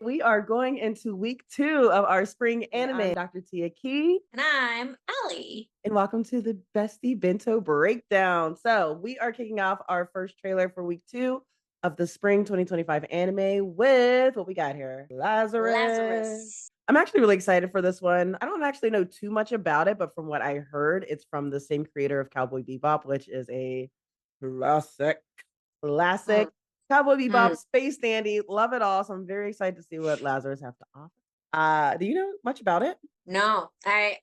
We are going into week 2 of our spring anime. I'm Dr. Tia Key. And I'm Allie. And welcome to the Bestie Bento Breakdown. So we are kicking off our first trailer for week 2 of the spring 2025 anime with what we got here. Lazarus. I'm actually really excited for this one. I don't actually know too much about it, but from what I heard, it's from the same creator of Cowboy Bebop, which is a classic. Cowboy Bebop, Space Dandy, love it all. So I'm very excited to see what Lazarus have to offer. Do you know much about it? No, I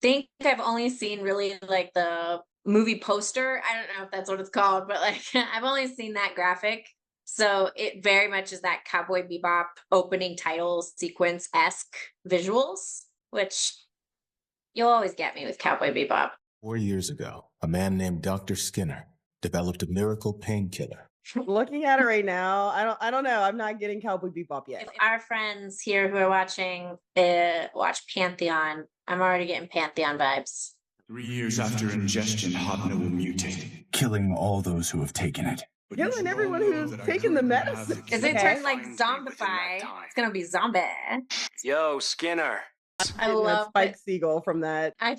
think I've only seen really like the movie poster. I don't know if that's what it's called, but like I've only seen that graphic. So it very much is that Cowboy Bebop opening title sequence-esque visuals, which you'll always get me with Cowboy Bebop. 4 years ago, a man named Dr. Skinner developed a miracle painkiller. Looking at it right now, I don't know. I'm not getting Cowboy Bebop yet. If our friends here who are watching watch Pantheon, I'm already getting Pantheon vibes. 3 years after ingestion, Hobno will mutate, killing all those who have taken it. Killing everyone who's taken the medicine. Is it turns like zombify? It's gonna be zombie. Yo, Skinner. I love Spike Siegel from that. I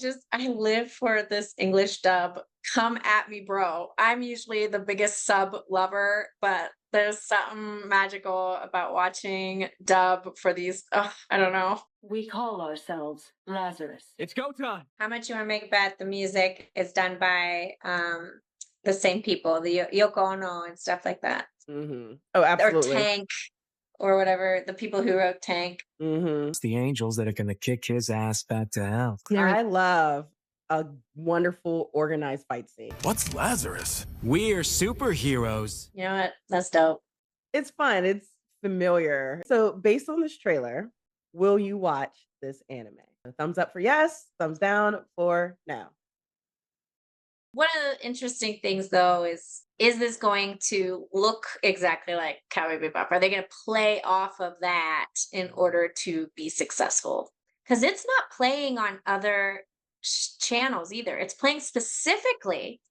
live for this English dub. Come at me, bro. I'm usually the biggest sub lover, but there's something magical about watching dub for these. I don't know. We call ourselves Lazarus. It's go time. How much you want to make a bet? The music is done by the same people, the Yoko Ono and stuff like that. Mm-hmm. Oh, absolutely. Or Tank. Or whatever, the people who wrote Tank. Mm-hmm. It's the angels that are going to kick his ass back to hell. I love a wonderful organized fight scene. What's Lazarus? We're superheroes. You know what? That's dope. It's fun. It's familiar. So based on this trailer, will you watch this anime? A thumbs up for yes, thumbs down for no. One of the interesting things, though, is this going to look exactly like Cowboy Bebop? Are they going to play off of that in order to be successful? Because it's not playing on other channels either. It's playing specifically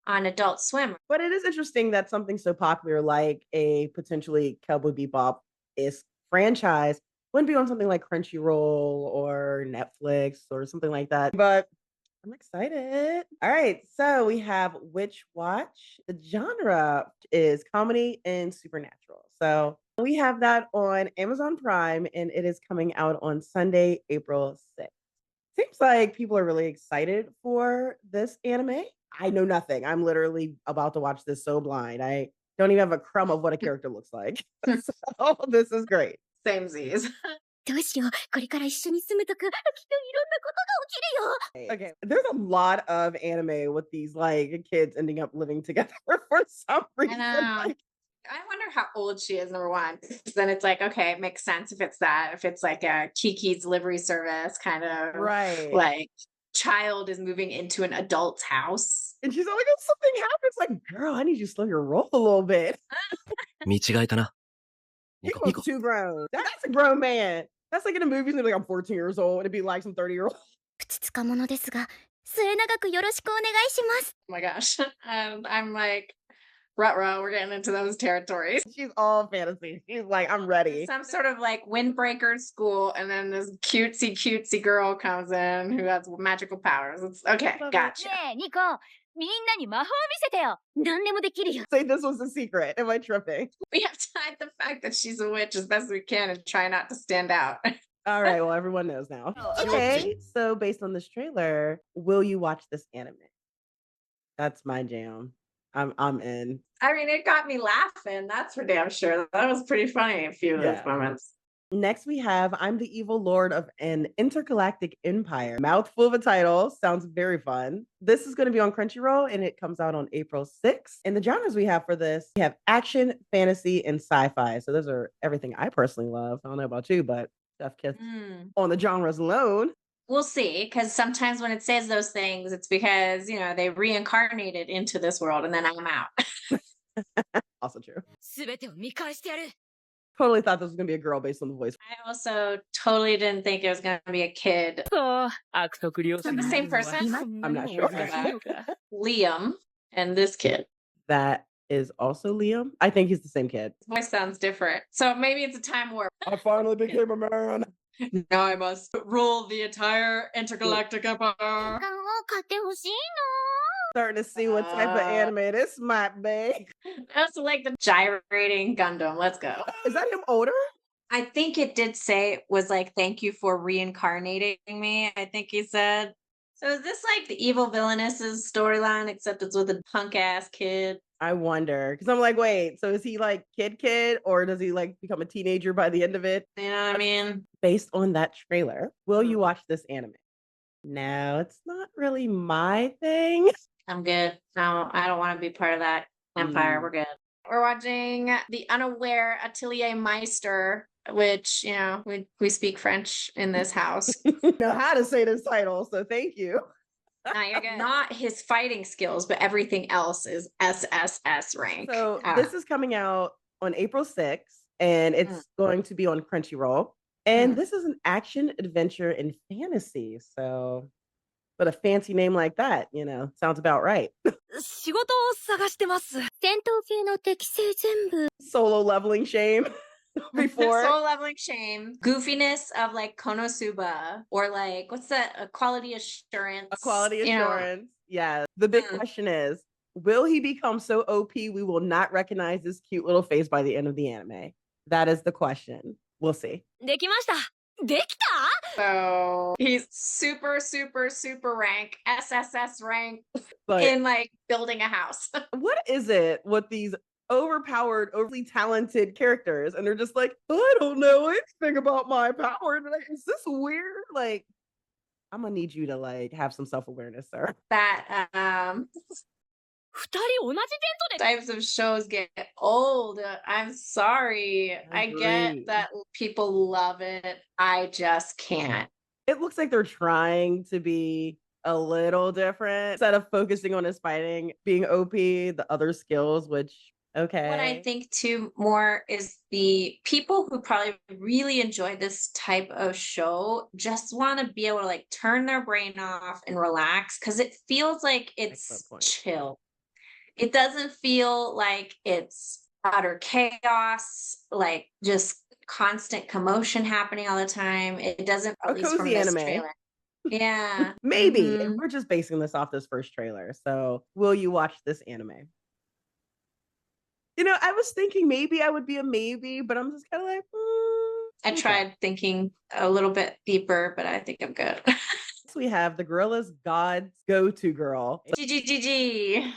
on Adult Swim. But it is interesting that something so popular like a potentially Cowboy Bebop is franchise wouldn't be on something like Crunchyroll or Netflix or something like that. But I'm excited. All right, so we have Witch Watch. The genre is comedy and supernatural. So we have that on Amazon Prime, and it is coming out on Sunday, April 6th. Seems like people are really excited for this anime. I know nothing. I'm literally about to watch this so blind. I don't even have a crumb of what a character looks like. So this is great. Same Z's. Okay, there's a lot of anime with these like kids ending up living together for some reason. I know. I wonder how old she is, number one. Then it's like, okay, it makes sense if it's that. If it's like a Kiki's delivery service kind of right, like child is moving into an adult's house. And she's like, oh, something happens. Like, girl, I need you to slow your roll a little bit. You're too grown. That's a grown man. That's like in the movies, like I'm 14 years old, and it'd be like some 30-year-old. Oh my gosh. And I'm like, ruh-roh, we're getting into those territories. She's all fantasy. She's like, I'm ready. Some sort of like windbreaker school, and then this cutesy girl comes in who has magical powers. It's okay, gotcha. Say this was a secret. Am I tripping? We have to hide the fact that she's a witch as best we can and try not to stand out. All right, well, everyone knows now. Okay, so based on this trailer, will you watch this anime? That's my jam. I'm in. I mean, it got me laughing. That's for damn sure. That was pretty funny, a few of those moments. Next, we have I'm the Evil Lord of an Intergalactic Empire. Mouthful of a title. Sounds very fun. This is going to be on Crunchyroll, and it comes out on April 6th. And the genres we have for this, we have action, fantasy, and sci-fi. So those are everything I personally love. I don't know about you, but Chef Kiss on the genres alone. We'll see, because sometimes when it says those things, it's because, you know, they reincarnated into this world, and then I'm out. Also true. Totally thought this was going to be a girl based on the voice. I also totally didn't think it was going to be a kid. Is that the same person? I'm not sure. Liam and this kid. That is also Liam. I think he's the same kid. His voice sounds different. So maybe it's a time warp. I finally became a man. Now I must rule the entire intergalactic empire. Starting to see what type of anime this might be. That's like the gyrating Gundam. Let's go. Is that him older? I think it did say it was like, thank you for reincarnating me. I think he said. So is this like the evil villainess's storyline, except it's with a punk ass kid? I wonder. Because I'm like, wait, so is he like kid, or does he like become a teenager by the end of it? You know what I mean? Based on that trailer, will you watch this anime? No, it's not really my thing. I'm good. No, I don't want to be part of that empire. We're good. We're watching the Unaware Atelier Meister, which, you know, we speak French in this house. Know how to say this title, so thank you. No, you're good. Not his fighting skills, but everything else is SSS rank. So this is coming out on April 6th, and it's going to be on Crunchyroll. And this is an action, adventure, and fantasy. So, but a fancy name like that, you know, sounds about right. Solo leveling shame. Before soul leveling shame, goofiness of like Konosuba, or like what's that? A quality assurance. A quality assurance. Yeah. The big question is, will he become so OP we will not recognize his cute little face by the end of the anime? That is the question. We'll see. So he's super, super, super rank, SSS rank But in like building a house. what is it with these overpowered, overly talented characters? And they're just like, I don't know anything about my power. Like, is this weird? Like, I'm gonna need you to like have some self-awareness, sir. That types of shows get old. I'm sorry. I get that people love it. I just can't. It looks like they're trying to be a little different. Instead of focusing on his fighting, being OP, the other skills, which okay. What I think too more is the people who probably really enjoy this type of show just want to be able to like turn their brain off and relax, because it feels like it's chill. It doesn't feel like it's utter chaos, like just constant commotion happening all the time. It doesn't, at least from this trailer. Yeah. Maybe. And we're just basing this off this first trailer. So will you watch this anime? You know, I was thinking maybe I would be a maybe, but I'm just kind of like, I tried thinking a little bit deeper, but I think I'm good. So we have the Gorilla's God's Go-To Girl. GGGG.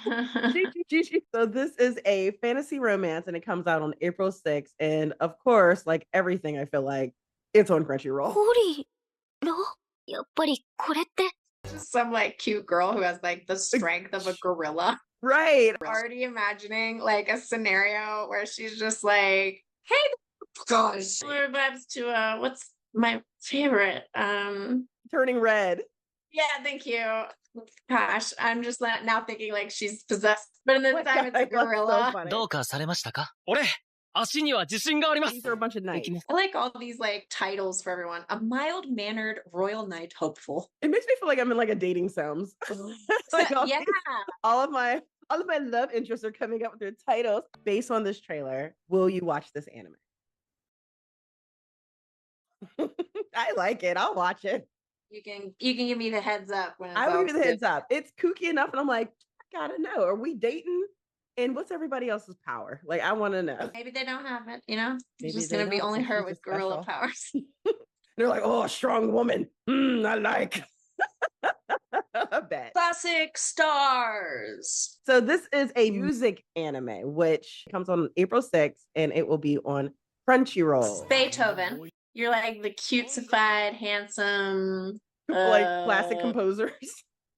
So this is a fantasy romance, and it comes out on April 6th. And of course, like everything, I feel like it's on Crunchyroll. Some like cute girl who has like the strength of a gorilla. Right. Already imagining like a scenario where she's just like, hey, gosh. It vibes to what's my favorite? Turning Red. Yeah, thank you. Gosh, I'm just now thinking like she's possessed, but in this time it's a gorilla. These are a bunch of knights. I like all these like titles for everyone. A mild-mannered royal knight hopeful. It makes me feel like I'm in like a dating sims. Like all of my love interests are coming up with their titles based on this trailer. Will you watch this anime? I like it. I'll watch it. You can give me the heads up when it's I will give you the heads up. It's kooky enough, and I'm like, I gotta know. Are we dating? And what's everybody else's power? Like, I want to know. Maybe they don't have it, you know? It's just gonna be only her with gorilla powers. They're like, oh, strong woman. I like. I bet. Classic stars. So this is a music anime, which comes on April 6th, and it will be on Crunchyroll. Beethoven. You're like the cutesified, handsome, like classic composers.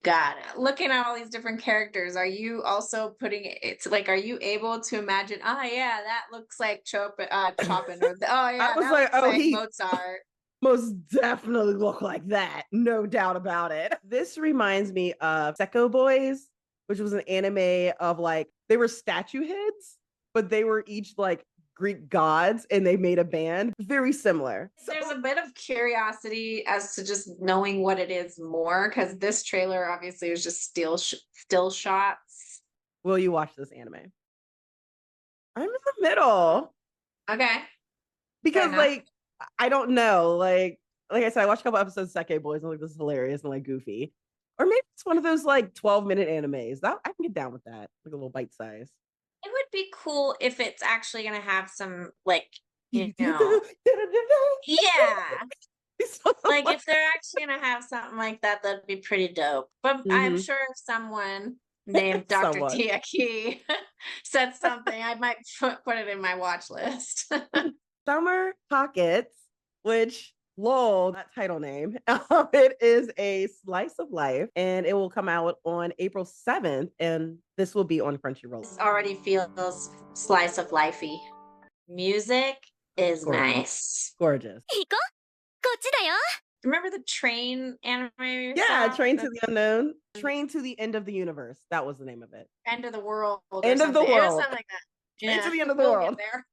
Got it. Looking at all these different characters, are you also putting it like, are you able to imagine, oh yeah, that looks like Chopin, or oh yeah, I was like, oh, like Mozart. Most definitely look like that. No doubt about it. This reminds me of Seko Boys, which was an anime of like, they were statue heads, but they were each like Greek gods, and they made a band. Very similar. There's a bit of curiosity as to just knowing what it is more, because this trailer obviously was just still shots. Will you watch this anime? I'm in the middle Okay. because enough. like I don't know. Like I said, I watched a couple episodes of Seke Boys and like this is hilarious and like goofy. Or maybe it's one of those like 12-minute animes. That I can get down with that. Like a little bite size. It would be cool if it's actually gonna have some like, you know, yeah. Like if they're actually gonna have something like that, that'd be pretty dope. But I'm sure if someone named Dr. Someone. Tiaki said something, I might put it in my watch list. Summer Pockets, which lol, that title name. It is a slice of life, and it will come out on April 7th, and this will be on Crunchyroll. This already feels slice of lifey. Music is Gorgeous. nice. Gorgeous. Remember the train anime? Yeah, song? Train to the Unknown. Train to the End of the Universe. That was the name of it. End of the world. or End of the something. It was world. something like that. Train to the End of the we'll World. Get there.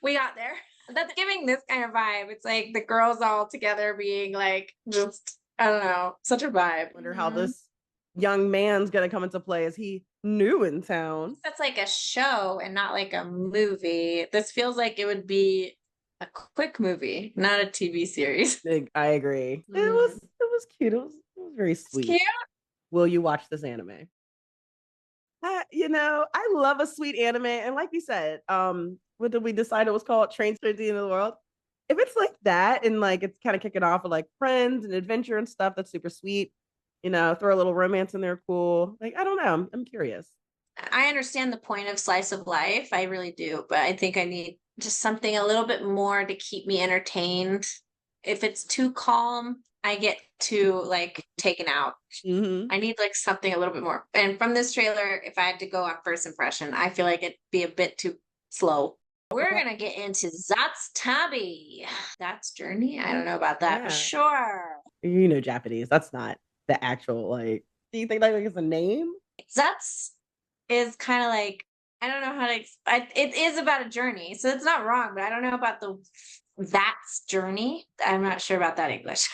We got there. That's giving this kind of vibe. It's like the girls all together being like, just, I don't know, such a vibe. Wonder how this young man's gonna come into play. Is he new in town? That's like a show and not like a movie. This feels like it would be a quick movie, not a TV series. I agree. It was cute. It was very sweet. Cute. Will you watch this anime? I love a sweet anime, and like you said, what did we decide it was called? Train to the End of the World. If it's like that, and like it's kind of kicking off with like friends and adventure and stuff, that's super sweet. Throw a little romance in there, cool. Like I don't know, I'm curious. I understand the point of slice of life. I really do, but I think I need just something a little bit more to keep me entertained. If it's too calm, I get too like taken out. I need like something a little bit more. And from this trailer, if I had to go on first impression, I feel like it'd be a bit too slow. We're gonna get into Zatsu Tabi. That's Journey. I don't know about that, but Yeah. sure. Japanese. That's not the actual like. Do you think like it's a name? Zatsu is kind of like, I don't know how to. It is about a journey, so it's not wrong. But I don't know about that's Journey. I'm not sure about that English.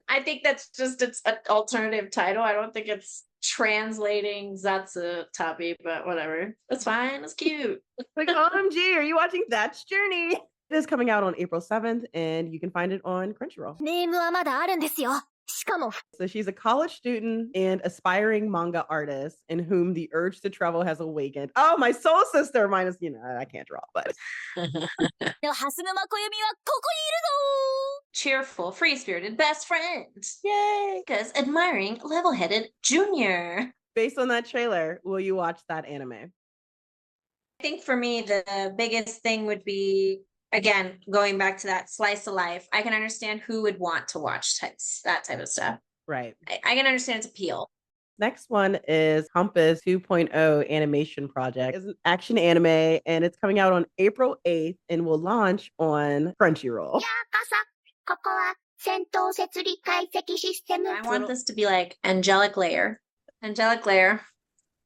I think that's just its an alternative title. I don't think it's translating Zatsu Tabi, but whatever. That's fine. It's cute. Like, OMG, are you watching That's Journey? It is coming out on April 7th, and you can find it on Crunchyroll. ネームはまだあるんですよ。しかも So she's a college student and aspiring manga artist in whom the urge to travel has awakened. Oh, my soul sister, minus, I can't draw, but の蓮沼小弓はここにいるぞ Cheerful, free-spirited best friend. yay! Because admiring level-headed junior. Based on that trailer, will you watch that anime? I think for me, the biggest thing would be, again, going back to that slice of life. I can understand who would want to watch that type of stuff. Right. I can understand its appeal. Next one is Compass 2.0 Animation Project. It's an action anime, and it's coming out on April 8th and will launch on Crunchyroll. ここは戦闘設理解析システム I want this to be like Angelic Layer. Angelic Layer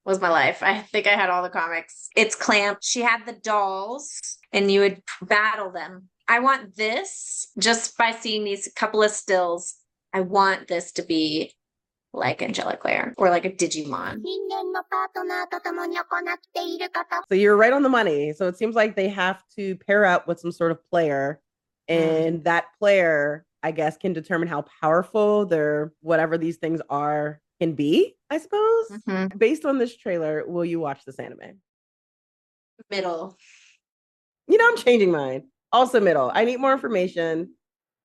was my life. I think I had all the comics. It's clamped. She had the dolls, and you would battle them. I want this, just by seeing these couple of stills, I want this to be like Angelic Layer or like a Digimon. 人間のパートナーと共に行っていること So you're right on the money. So it seems like they have to pair up with some sort of player, and that player, I guess, can determine how powerful their whatever these things are can be, I suppose. Based on this trailer, will you watch this anime? Middle. I'm changing mine. Also middle. I need more information.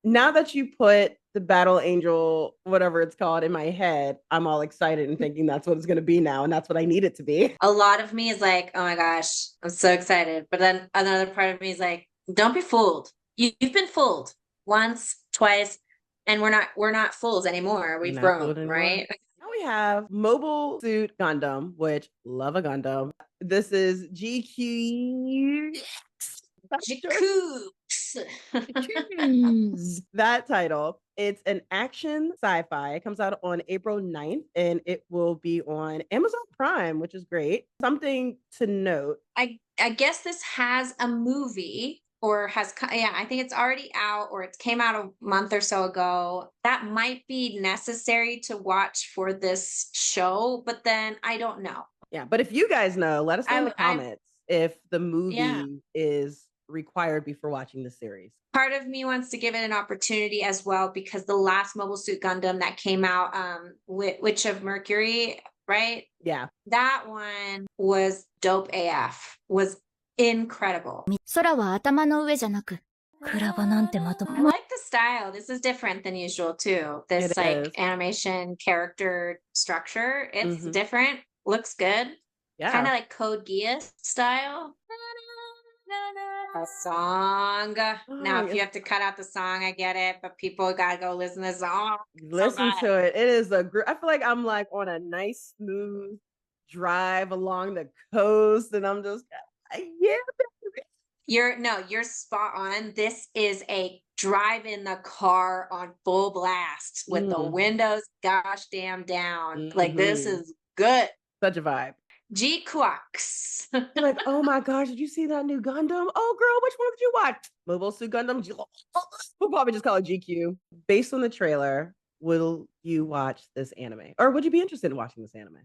Now that you put the Battle Angel, whatever it's called, in my head, I'm all excited and thinking that's what it's going to be now, and that's what I need it to be. A lot of me is like, oh my gosh, I'm so excited. But then another part of me is like, don't be fooled. You've been fooled once, twice, and we're not fools anymore. We've Not grown, fooled anymore. right? Now we have Mobile Suit Gundam, which love a Gundam. This is GQuuuuuuX. GQuuuuuuX. That title. It's an action sci-fi. It comes out on April 9th, and it will be on Amazon Prime, which is great. Something to note. I guess this has a movie or I think it's already out or it came out a month or so ago. That might be necessary to watch for this show, but then I don't know. Yeah, but if you guys know, let us know in the comments. if the movie Yeah. is required before watching the series. Part of me wants to give it an opportunity as well because the last Mobile Suit Gundam that came out, Witch of Mercury, right? Yeah. That one was dope AF. Was incredible. 空は頭の上じゃなく、クラバなんてまと I like the style. This is different than usual too. This It like is. animation character structure. It's Mhm. different. Looks good. Yeah. Kind of like Code Geass style. A song. Now, if you yeah. have to cut out the song, I get it, but people gotta go listen to the song. Listen good. to it. It is a I feel like I'm like on a nice smooth drive along the coast, and I'm just yeah. You're spot on. This is a drive in the car on full blast with the Mm. windows gosh damn down. Like this Mhm. is good. Such a vibe. GQuuuuuuX. You're like, oh my gosh, did you see that new Gundam? Oh girl, which one did you watch? Mobile Suit Gundam. We'll probably just call it GQ. Based on the trailer, will you watch this anime? Or would you be interested in watching this anime?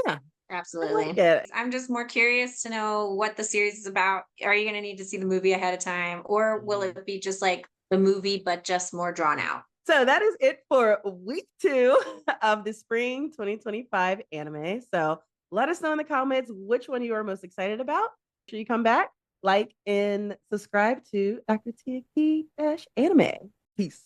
Yeah. Absolutely. it. I'm just more curious to know what the series is about. Are you going to need to see the movie ahead of time, or will it be just like the movie but just more drawn out? So that is it for week 2 of the spring 2025 anime. So let us know in the comments which one you are most excited about. Make sure you come back, like, and subscribe to Dr. T Anime. Peace.